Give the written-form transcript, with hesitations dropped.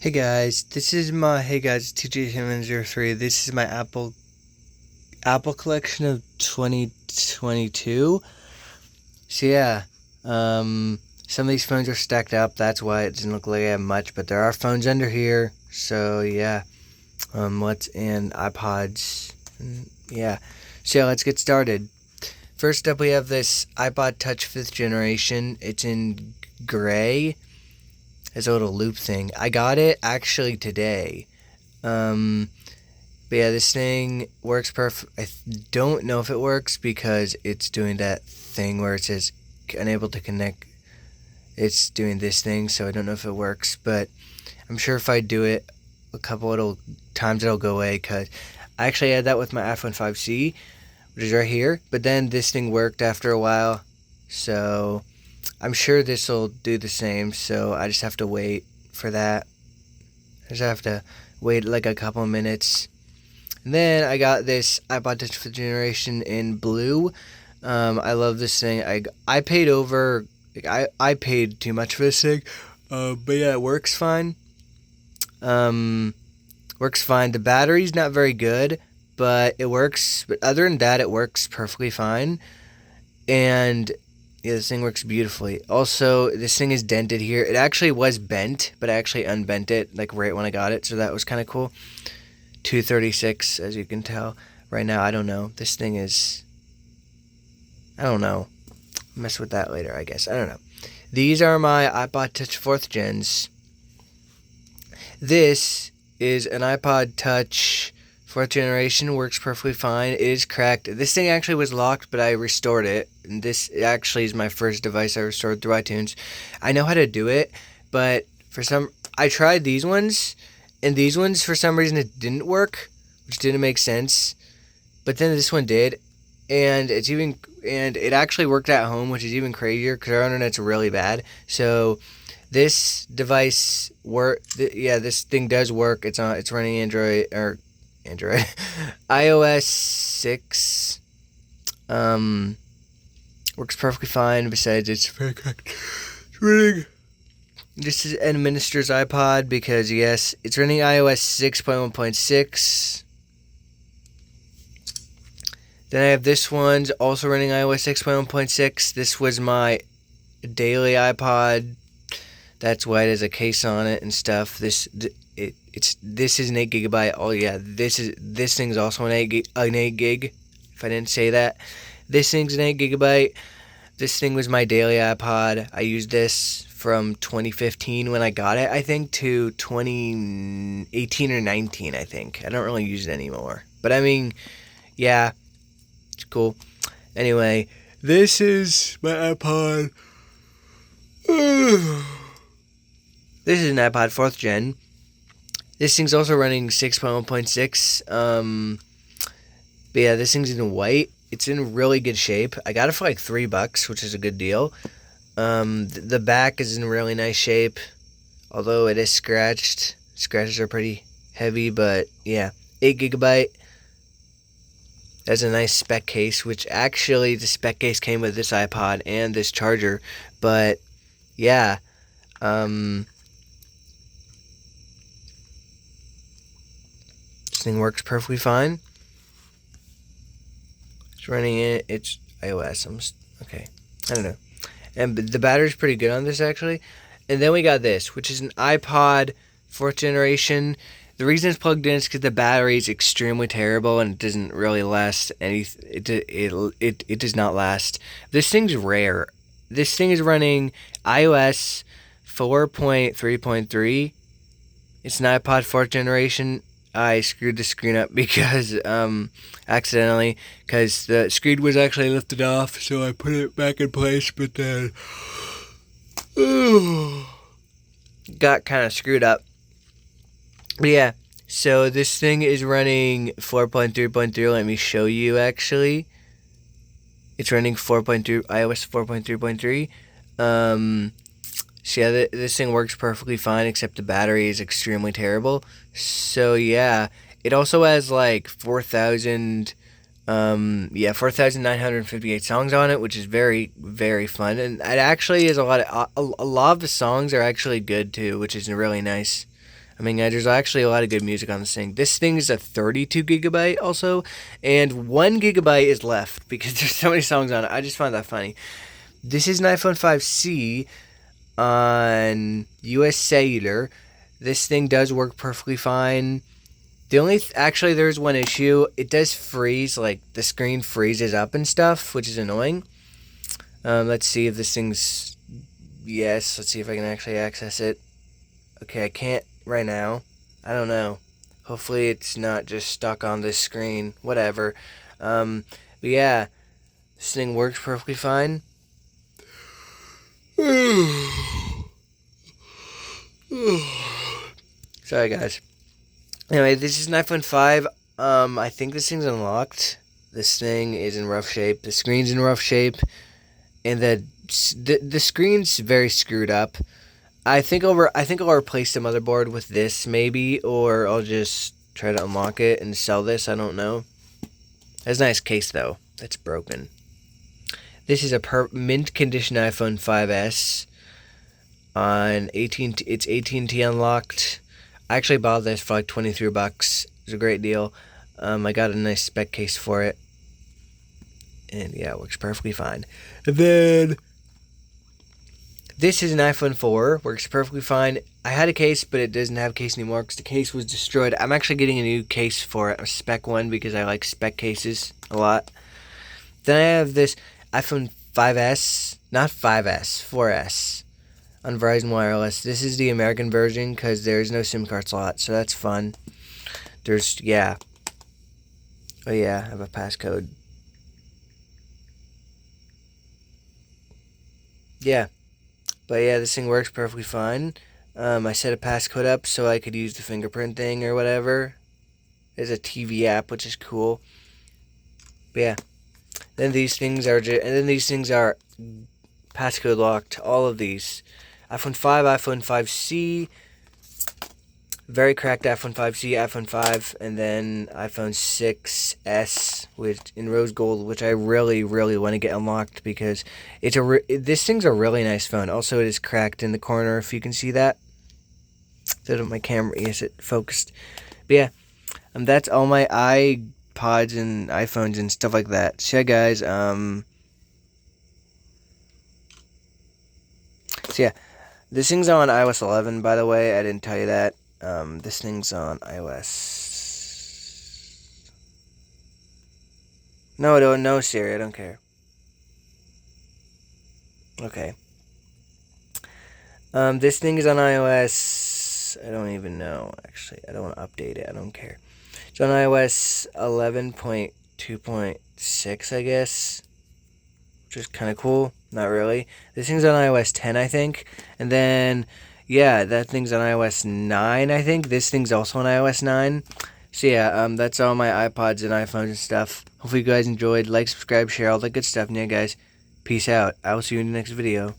Hey guys, TJ703. This is my Apple collection of 2022. So yeah, some of these phones are stacked up. That's why it doesn't look like I have much, but there are phones under here. So yeah, what's in iPods? Yeah, so yeah, let's get started. First up, we have this iPod Touch 5th generation. It's in gray. It's a little loop thing. I got it actually today. Um, but yeah, this thing works perfect. Don't know if it works because it's doing that thing where it says unable to connect. It's doing this thing, so I don't know if it works. But I'm sure if I do it a couple little times, it'll go away. Cause I actually had that with my iPhone 5C, which is right here. But then this thing worked after a while, so I'm sure this will do the same. So I just have to wait for that. I just have to wait like a couple of minutes. And then I got this iPod Touch 5th generation in blue. I love this thing. I paid over. I paid too much for this thing. But yeah, it works fine. Works fine. The battery's not very good, but it works. But other than that, it works perfectly fine. And yeah, this thing works beautifully. Also, this thing is dented here. It actually was bent, but I actually unbent it like right when I got it, so that was kind of cool. 236, as you can tell. Right now, I don't know. This thing is... I don't know. Mess with that later, I guess. I don't know. These are my iPod Touch 4th gens. This is an iPod Touch 4th generation. Works perfectly fine. It is cracked. This thing actually was locked, but I restored it. And this actually is my first device I restored through iTunes. I know how to do it, but I tried these ones, and these ones, for some reason, it didn't work, which didn't make sense. But then this one did, and it actually worked at home, which is even crazier because our internet's really bad. So this device this thing does work. It's running Android iOS 6. Works perfectly fine. Besides, it's very correct. It's running. This is an administrator's iPod because, yes, it's running iOS 6.1.6. Then I have this one's also running iOS 6.1.6. This was my daily iPod. That's why it has a case on it and stuff. This is an 8 gigabyte. Oh yeah, this thing's also an 8 gig. If I didn't say that, this thing's an 8 gigabyte. This thing was my daily iPod. I used this from 2015 when I got it, I think, to 2018 or 19, I think. I don't really use it anymore. But I mean, yeah, it's cool. Anyway, this is my iPod. This is an iPod 4th gen. This thing's also running 6.1.6. But yeah, this thing's in white. It's in really good shape. I got it for like $3, which is a good deal. The back is in really nice shape, although it is scratched. Scratches are pretty heavy, but yeah, 8 gigabyte. That's a nice spec case, which actually the spec case came with this iPod and this charger. But yeah, this thing works perfectly fine. It's running it. It's iOS. Okay. I don't know. And the battery's pretty good on this, actually. And then we got this, which is an iPod 4th generation. The reason it's plugged in is because the battery is extremely terrible and it doesn't really last it does not last. This thing's rare. This thing is running iOS 4.3.3. It's an iPod 4th generation. I screwed the screen up because accidentally, because the screen was actually lifted off, so I put it back in place, but then got kind of screwed up. But yeah, so this thing is running 4.3.3. Let me show you, actually. It's running 4.3, iOS 4.3.3. So yeah, this thing works perfectly fine, except the battery is extremely terrible. So yeah, it also has like 4,958 songs on it, which is very, very fun. And it actually is a lot of the songs are actually good too, which is really nice. I mean, there's actually a lot of good music on this thing. This thing is a 32 gigabyte also, and 1 gigabyte is left because there's so many songs on it. I just find that funny. This is an iPhone 5C on US Cellular. This thing does work perfectly fine. The only actually there's one issue. It does freeze, like the screen freezes up and stuff, which is annoying. Let's see if this thing's yes. Let's see if I can actually access it. Okay, I can't right now. I don't know. Hopefully it's not just stuck on this screen. Whatever. But yeah, this thing works perfectly fine. Sorry guys. Anyway, this is an iPhone 5. I think this thing's unlocked. This thing is in rough shape. The screen's in rough shape, and the screen's very screwed up. I think I'll replace the motherboard with this maybe, or I'll just try to unlock it and sell this. I don't know. It has a nice case though. That's broken. This is a mint condition iPhone 5S on it's AT&T unlocked. I actually bought this for like $23. It was a great deal. I got a nice spec case for it. And yeah, it works perfectly fine. And then this is an iPhone 4. Works perfectly fine. I had a case, but it doesn't have a case anymore because the case was destroyed. I'm actually getting a new case for it, a spec one, because I like spec cases a lot. Then I have this iPhone 5S, not 5S, 4S on Verizon Wireless. This is the American version because there's no SIM card slot, so that's fun. There's, yeah. Oh yeah, I have a passcode. Yeah. But yeah, this thing works perfectly fine. I set a passcode up so I could use the fingerprint thing or whatever. There's a TV app, which is cool. But yeah. Then these things are passcode locked. All of these. iPhone 5, iPhone 5C, very cracked iPhone 5C, iPhone 5, and then iPhone 6S in rose gold, which I really, really want to get unlocked because this thing's a really nice phone. Also, it is cracked in the corner, if you can see that. So my camera is it focused. But yeah, that's all my iPods and iPhones and stuff like that. So yeah, guys, so yeah. This thing's on iOS 11, by the way. I didn't tell you that. This thing's on iOS. No, Siri. I don't care. Okay. This thing is on iOS. I don't even know. Actually, I don't want to update it. I don't care. It's on iOS 11.2.6, I guess. Which is kind of cool. Not really. This thing's on iOS 10, I think. And then, yeah, that thing's on iOS 9, I think. This thing's also on iOS 9. So, yeah, that's all my iPods and iPhones and stuff. Hopefully you guys enjoyed. Like, subscribe, share, all that good stuff. And yeah, guys, peace out. I will see you in the next video.